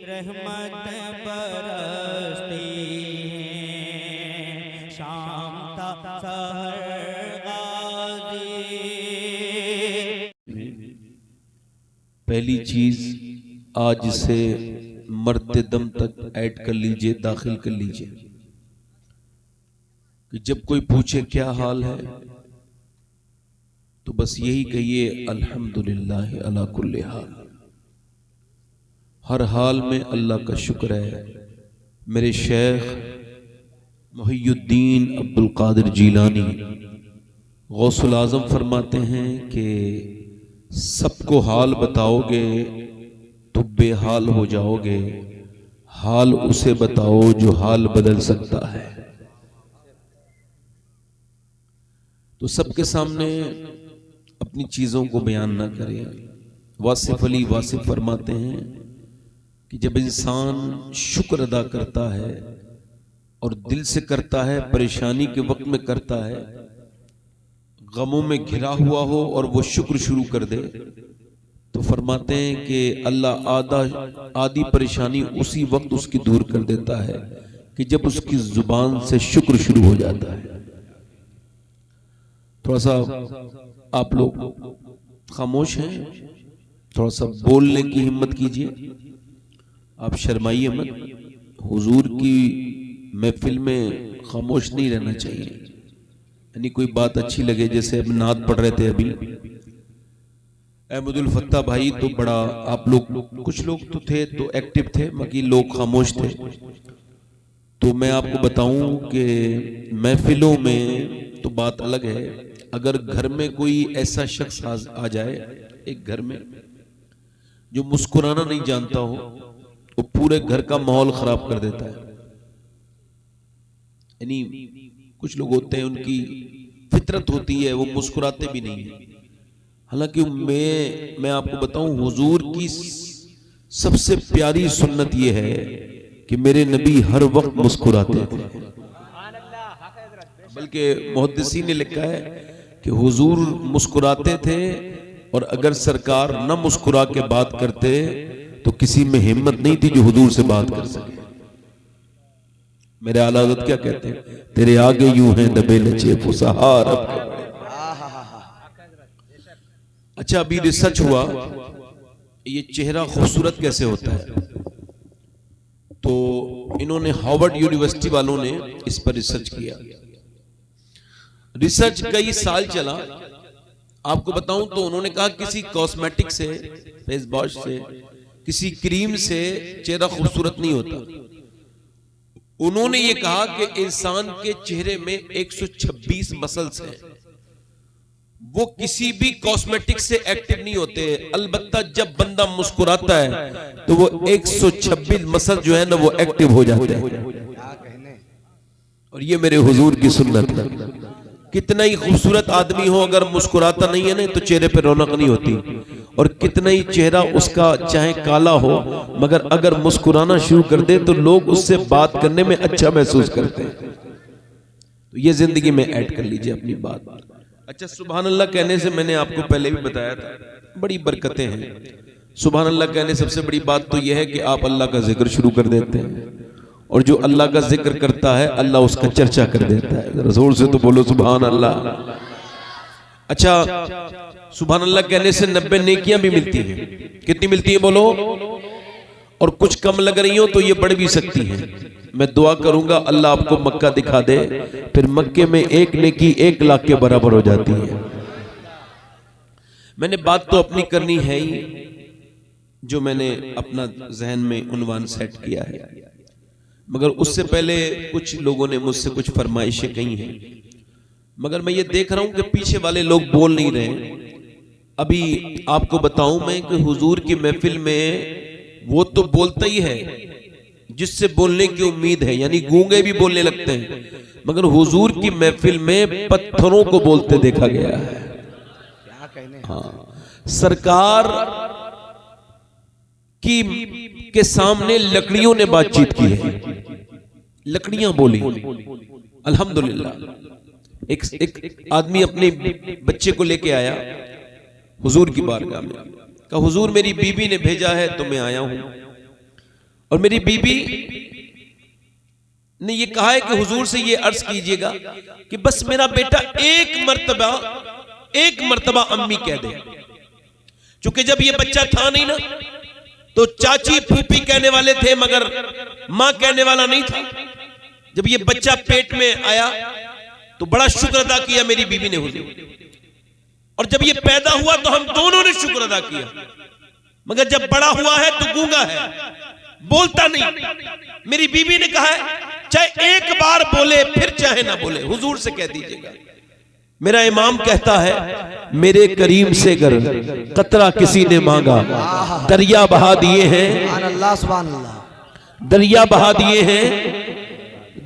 रहमत बरसती है, शाम ता सहर गाज़ी। पहली चीज आज से मरते दम तक ऐड कर लीजिए, दाखिल कर लीजिए कि जब कोई पूछे क्या हाल है तो बस यही कहिए अल्हम्दुलिल्लाह अला कुल्ली हाल। हर हाल में अल्लाह का शुक्र है। मेरे शेख मुहियुद्दीन अब्दुल कादिर जीलानी गौसुल आजम फरमाते हैं कि सबको हाल बताओगे तो बेहाल हो जाओगे, हाल उसे बताओ जो हाल बदल सकता है। तो सबके सामने अपनी चीजों को बयान ना करें। वासिफ अली वासिफ फरमाते हैं कि जब इंसान शुक्र अदा करता है और दिल से करता है, परेशानी के वक्त में करता है, गमों में घिरा हुआ हो और वो शुक्र शुरू कर दे, तो फरमाते हैं कि अल्लाह आधी परेशानी उसी वक्त उसकी दूर कर देता है कि जब उसकी जुबान से शुक्र शुरू हो जाता है। थोड़ा सा आप लोग खामोश हैं, थोड़ा सा बोलने की हिम्मत कीजिए, आप शर्माइए मत। हुजूर की महफिल में खामोश नहीं रहना चाहिए, यानी कोई बात अच्छी लगे, जैसे अब नात पढ़ रहे थे अभी अहमदुल फत्ता भाई, तो बड़ा आप लोग कुछ लोग तो थे तो एक्टिव थे, बाकी लोग खामोश थे। तो मैं आपको बताऊं कि महफिलों में तो बात अलग है, अगर घर में कोई ऐसा शख्स आ जाए एक घर में जो मुस्कुराना नहीं जानता हो, वो पूरे घर का माहौल खराब कर देता है। यानी कुछ लोग होते हैं उनकी फितरत होती है, वो मुस्कुराते भी नहीं है। हालांकि मैं आपको बताऊं, हुजूर की सबसे प्यारी सुन्नत ये है कि मेरे नबी हर वक्त मुस्कुराते थे। बल्कि मुहद्दिसीन ने लिखा है कि हुजूर मुस्कुराते थे, और अगर सरकार न मुस्कुरा के बात करते तो किसी में हिम्मत नहीं थी जो हुजूर से बात कर सके। मेरे आला हज़रत क्या कहते हैं, तेरे आगे यूं हैं दबे लचे फुसहार। अच्छा, अभी रिसर्च हुआ ये चेहरा खूबसूरत कैसे होता है, तो इन्होंने हार्वर्ड यूनिवर्सिटी वालों ने इस पर रिसर्च किया। रिसर्च कई साल चला। आपको बताऊं तो उन्होंने कहा किसी कॉस्मेटिक से, फेस वॉश से, किसी क्रीम से चेहरा खूबसूरत नहीं होता। उन्होंने ये कहा कि इंसान के चेहरे में 126 मसल्स हैं, वो किसी भी कॉस्मेटिक से एक्टिव नहीं होते। अलबत्ता जब बंदा मुस्कुराता है तो वो 126 मसल जो है ना वो एक्टिव हो जाते हैं। और ये मेरे हुजूर की सुन्नत है। कितना ही खूबसूरत आदमी हो, अगर मुस्कुराता नहीं है ना तो चेहरे पे रौनक नहीं होती। और कितना ही चेहरा उसका चाहे काला हो, मगर अगर मुस्कुराना शुरू कर दे तो लोग उससे बात करने में अच्छा महसूस करते हैं। तो ये जिंदगी में ऐड कर लीजिए अपनी बात। अच्छा, सुभान अल्लाह कहने से मैंने आपको पहले भी बताया था, बड़ी बरकतें हैं। सुभान अल्लाह कहने सबसे बड़ी बात तो यह है कि आप अल्लाह का जिक्र शुरू कर देते हैं, और जो अल्लाह का जिक्र करता है अल्लाह उसका चर्चा कर देता है। जोर से तो बोलो सुभान अल्लाह। अच्छा, सुभान अल्लाह कहने से 90 नेकियां भी मिलती हैं। कितनी मिलती है बोलो? और कुछ कम लग रही हो तो ये बढ़ भी सकती हैं। मैं दुआ करूंगा अल्लाह आपको मक्का दिखा दे, फिर मक्के में एक नेकी 1 लाख के बराबर हो जाती है। मैंने बात तो अपनी करनी है ही, जो मैंने अपना जहन में उन्वान सेट किया है, मगर उससे पहले कुछ लोगों ने मुझसे कुछ फरमाइशें कही हैं, मगर मैं ये देख रहा हूं कि पीछे वाले लोग बोल नहीं रहे। अभी आपको बताऊं मैं कि हुजूर की महफिल में वो तो बोलता ही है जिससे बोलने की उम्मीद है, यानी गूंगे भी बोलने लगते हैं, मगर हुजूर की महफिल में पत्थरों को बोलते देखा गया है। क्या कहने? हाँ, सरकार के सामने लकड़ियों ने बातचीत की है, लकड़ियां बोली। अल्हम्दुलिल्लाह। एक आदमी अपने बच्चे को लेके आया हुजूर की बारगाह में, कहा हुजूर मेरी बीबी ने भेजा है तो मैं आया हूं। और मेरी बीबी ने ये कहा है कि हुजूर से ये अर्ज कीजिएगा कि बस मेरा बेटा एक मर्तबा अम्मी कह दे। क्योंकि जब ये बच्चा था नहीं ना, तो चाची फूफी कहने वाले थे मगर मां कहने वाला नहीं था। जब ये बच्चा पेट में आया तो बड़ा शुक्र अदा किया मेरी बीबी ने हुजूर, और जब ये पैदा हुआ तो हम दोनों ने शुक्र अदा किया। मगर जब बड़ा हुआ है तो गूंगा है, बोलता नहीं। मेरी बीबी ने कहा है चाहे एक बार बोले फिर चाहे ना बोले, हुजूर से कह दीजिएगा। मेरा इमाम कहता है मेरे करीम से गर कतरा किसी ने मांगा, दरिया बहा दिए हैं, दरिया बहा दिए हैं,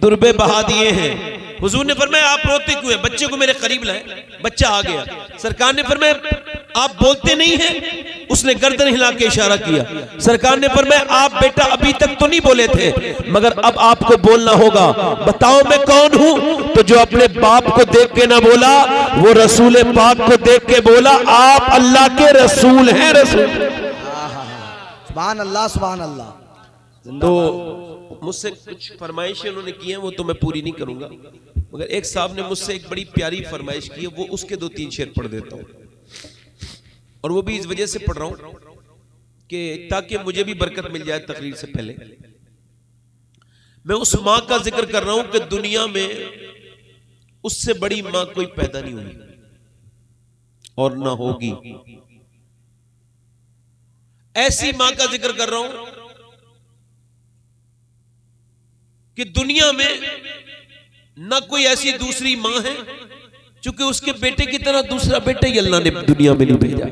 दुर्बे बहा दिए हैं। हुजूर ने फरमाया आप रोते क्यों हैं? बच्चे को मेरे करीब लाए, बच्चा आ गया। सरकार ने फरमाया आप बोलते नहीं हैं? उसने गर्दन हिला के इशारा किया। सरकार ने फरमाया आप बेटा अभी तक तो नहीं बोले थे, मगर अब आपको बोलना होगा। बताओ मैं कौन हूं? तो जो अपने बाप को देख के ना बोला, वो रसूल पाक को देख के बोला आप अल्लाह के रसूल हैं। रसूल सुभान अल्लाह, सुभान अल्लाह। तो मुझसे कुछ फरमाइशें उन्होंने की हैं, वो तो मैं पूरी नहीं करूंगा, मगर एक साहब ने मुझसे एक बड़ी प्यारी फरमाइश की है, वो उसके 2-3 शेर पढ़ देता हूं। और वो भी इस वजह से पढ़ रहा हूं कि ताकि मुझे भी बरकत मिल जाए। तकरीर से पहले मैं उस मां का जिक्र कर रहा हूं कि दुनिया में उससे बड़ी मां कोई पैदा नहीं हुई और ना होगी। ऐसी मां का जिक्र कर रहा हूं कि दुनिया में ना कोई ऐसी दूसरी मां है, क्योंकि उसके बेटे की तरह दूसरा बेटा ही अल्लाह ने दुनिया में नहीं भेजा।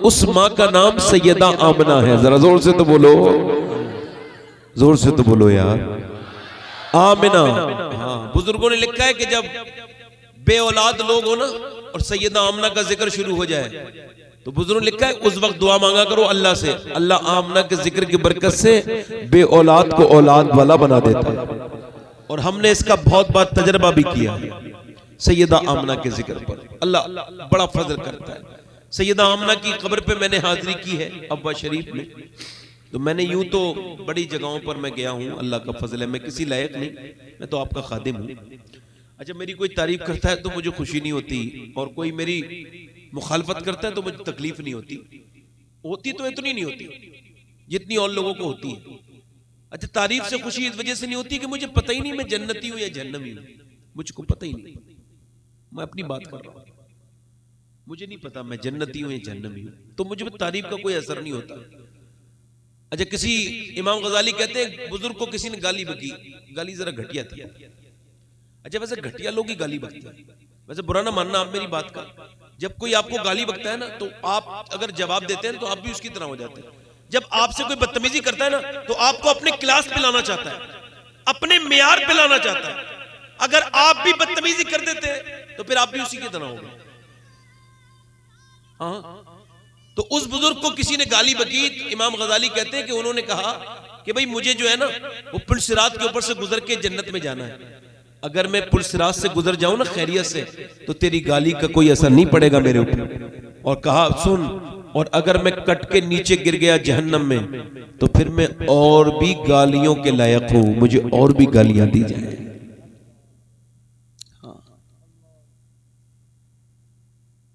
उस मां का नाम सैयदा आमना है। जरा जोर से तो बोलो, जोर से तो बोलो यार, आमिना। हाँ, बुजुर्गों ने लिखा है कि जब बे औलाद लोग हो ना और सैयदा आमना का जिक्र शुरू हो जाए, तो बुजुर्गों ने लिखा है उस वक्त दुआ मांगा करो अल्लाह से, अल्लाह आमना के जिक्र की बरकत से बे औलाद को औलाद वाला बना देता है। और हमने इसका बहुत बार तजर्बा भी किया है सैयदा आमना के जिक्र पर। अल्लाह बड़ा फजल करता है। सैयदा आमना की कब्र पे मैंने हाजिरी की है अब्बा शरीफ में। तो मैंने यूं तो बड़ी जगहों पर मैं गया हूं, अल्लाह का फजल है, मैं किसी लायक नहीं, मैं तो आपका खादिम हूं। अच्छा, मेरी कोई तारीफ करता है तो मुझे खुशी नहीं होती, और कोई मेरी मुखालफत करता है तो मुझे तकलीफ नहीं होती। होती तो इतनी नहीं होती जितनी और लोगों को होती है। अच्छा, तारीफ से खुशी इस वजह से नहीं होती कि मुझे पता ही नहीं मैं जन्नती हूं या जहन्नमी हूं, मुझको पता ही नहीं। मैं अपनी बात कर रहा हूं, मुझे नहीं पता मैं जन्नती हूं या जहन्नमी हूं, तो मुझे तारीफ का कोई असर नहीं होता। अच्छा, किसी इमाम गजाली कहते हैं बुजुर्ग को किसी ने गाली बकी, गाली जरा घटिया थी। अच्छा, वैसे घटिया लोग ही गाली बकते हैं, वैसे बुरा ना मानना आप मेरी बात का। जब कोई आपको गाली बकता है ना, तो आप अगर जवाब देते हैं तो आप भी उसकी तरह हो जाते हैं। जब आपसे कोई बदतमीजी करता है ना, तो आपको अपने क्लास पे लाना चाहता है, अपने मेयार पे लाना चाहता है। अगर आप भी बदतमीजी कर देते हैं तो फिर आप भी उसी की तरह होंगे। हाँ, तो उस बुजुर्ग को किसी ने गाली बकी। इमाम गजाली कहते हैं कि उन्होंने कहा कि भाई मुझे जो है ना वो पुल सिरात के ऊपर से गुजर के जन्नत में जाना है। अगर मैं पुल सिरात से गुजर जाऊं ना खैरियत से, तो तेरी गाली का कोई असर नहीं पड़ेगा मेरे ऊपर। और कहा सुन, और अगर मैं कट के नीचे गिर गया जहन्नम में, तो फिर मैं और भी गालियों के लायक हूं, मुझे और भी गालियां दी जाए।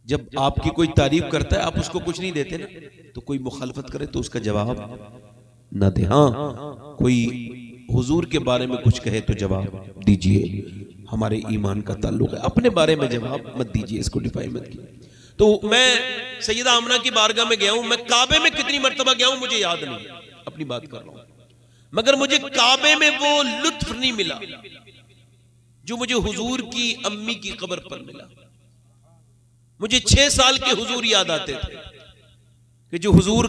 जब आपकी कोई तारीफ करता है आप उसको कुछ नहीं देते ना, तो कोई मुखालफत करे तो उसका जवाब ना दे। हाँ, कोई हुजूर के बारे में कुछ कहे तो जवाब दीजिए, हमारे ईमान का ताल्लुक है। अपने बारे में जवाब मत दीजिए, इसको डिफाइन मत कीजिए। तो मैं सैयदा आमना की बारगाह में गया हूं, मैं काबे में कितनी मर्तबा गया हूं मुझे याद नहीं, अपनी बात कर रहा हूं, मगर मुझे काबे में वो लुत्फ नहीं मिला जो मुझे हुजूर की अम्मी की कब्र पर मिला। मुझे 6 साल के हुजूर याद आते थे कि जो हुजूर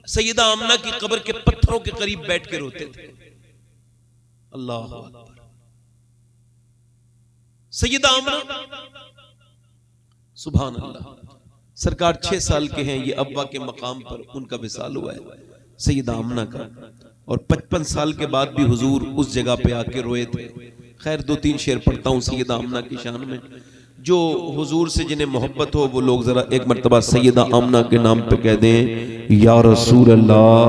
सैयदा आमना की कब्र के पत्थरों के करीब बैठ के रोते थे। अल्लाह अकबर। सैयदा आमना, सुभान अल्लाह, सरकार 6 साल के हैं, ये अब्बा के मकाम पर उनका विसाल हुआ है सैयदा आमना का, और 55 साल के बाद भी हुजूर उस जगह पे आके रोए थे। खैर 2-3 शेर पढ़ता हूं सैयदा आमना की शान में। जो हुजूर से जिन्हें मोहब्बत हो वो लोग जरा एक मर्तबा सैयदा आमना के नाम पे कह दें या रसूल अल्लाह।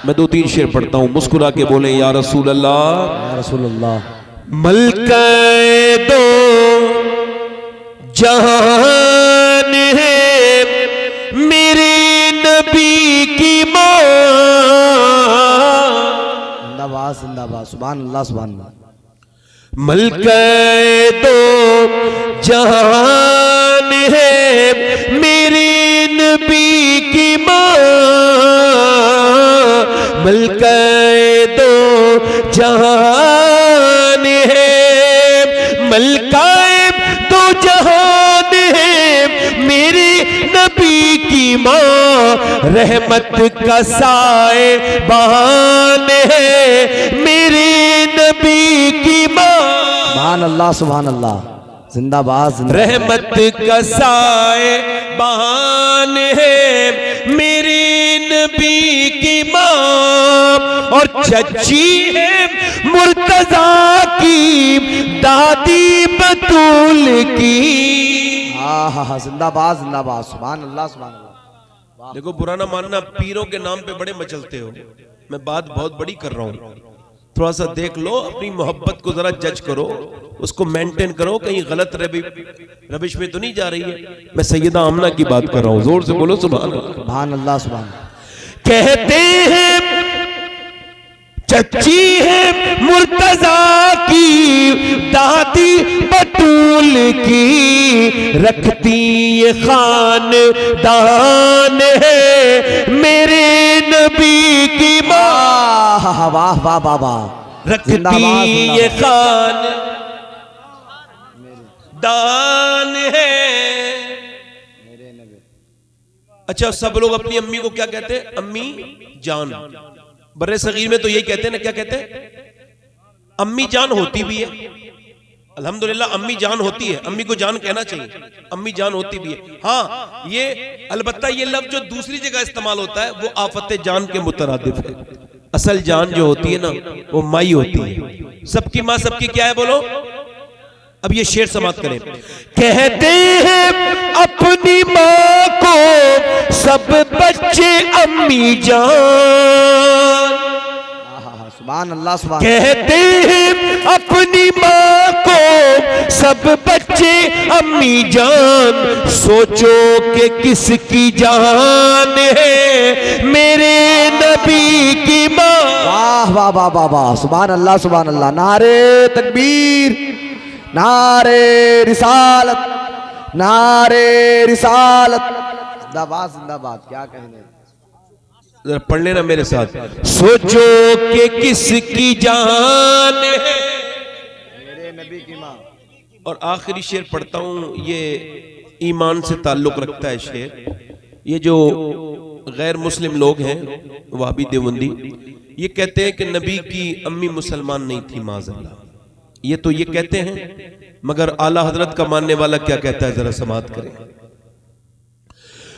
मैं 2-3 शेर पढ़ता हूं, मुस्कुरा के बोले या रसूल अल्लाह। या रसूल अल्लाह। मलके दो जहान है मेरे नबी की मां। जिंदाबाद जिंदाबाद, सुभान अल्लाह सुभान अल्लाह। मलके दो जहान है मेरे नबी की मां। मलके दो जहान है, मलकाए दो जहान है मेरे नबी की मां। रहमत का साए बहान है मेरे नबी की मां। सुभान अल्लाह सुभान अल्लाह, जिंदाबाद जिंदाबाद। रहमत का साए बहान है मेरे नबी की मां। और चची है मुर्तजा की दादी बतूल की। हाँ, जिंदाबाद जिंदाबाद, सुभान अल्लाह सुभान अल्लाह। देखो बुरा ना मानना, पीरों के नाम पे बड़े मचलते हो, मैं बात बहुत बड़ी कर रहा हूं। थोड़ा सा देख लो, अपनी मोहब्बत को जरा जज करो, उसको मेंटेन करो, कहीं गलत रबिश में तो नहीं जा रही है। मैं सैयदा आमना की बात कर रहा हूं, जोर से बोलो सुभान अल्लाह। सुभान अल्लाह सुभान अल्लाह। कहते हैं चच्ची है मुर्तजा की दादी बतूल की। रखती ये खानदान है मेरे नबी की मां। वाह वाह वाह वाह। रखती ये खानदान है। अच्छा, सब लोग अपनी अम्मी को क्या कहते हैं? अम्मी जान। बर्रे सगीर में तो यही कहते हैं ना, क्या कहते हैं? अम्मी जान होती भी है, अल्हम्दुलिल्लाह अम्मी जान होती है, अम्मी को जान कहना चाहिए, अम्मी जान होती भी है। हाँ, ये अलबत्ता ये लफ्ज जो दूसरी जगह इस्तेमाल होता है वो आफत जान के मुतरादिफ है। असल जान जो होती है ना वो माई होती है। सबकी माँ सबकी क्या है बोलो? अब ये शेर समाप्त करें। कहते हैं अपनी माँ को सब बच्चे अम्मी जान। सुभान अल्लाह सुभान। कहते हैं अपनी माँ को सब बच्चे अम्मी जान। सोचो कि किसकी जान है मेरे नबी की माँ। वाह वाह वाह वाह वाह, सुभान अल्लाह सुभान अल्लाह। नारे तकबीर, नारे रिसालत, नारे रिसालत। जिंदाबाद जिंदाबाद। क्या कहेंगे? जरा पढ़ लेना मेरे साथ। सोचो कि किसकी जान है मेरे नबी की मां। और आखिरी शेर पढ़ता हूं, ये ईमान से ताल्लुक रखता है शेर। ये जो गैर मुस्लिम लोग हैं वहाबी देवबंदी, ये कहते हैं कि नबी की अम्मी मुसलमान नहीं थी माज़अल्लाह। ये तो ये कहते हैं, मगर आला हजरत का मानने वाला क्या कहता है, जरा समाअत करें।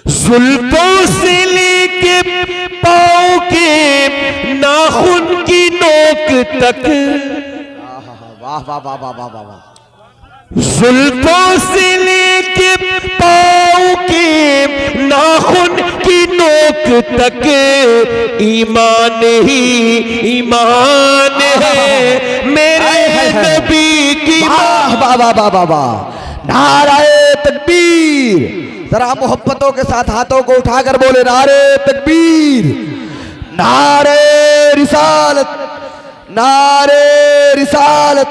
जुल्फों से लेके पाँव के नाखून की नोक तक। वाह वाह वाह वाह वाह वाह वाह। जुल्फों से लेके पाँव के नाखून की नोक तक ईमान ही ईमान है मेरे नबी की। वाह वाह वाह वाह वाह वाह। नारे तकबीर। जरा मोहब्बतों के साथ हाथों को उठाकर बोले नारे तकबीर, नारे रिसालत, नारे रिसालत,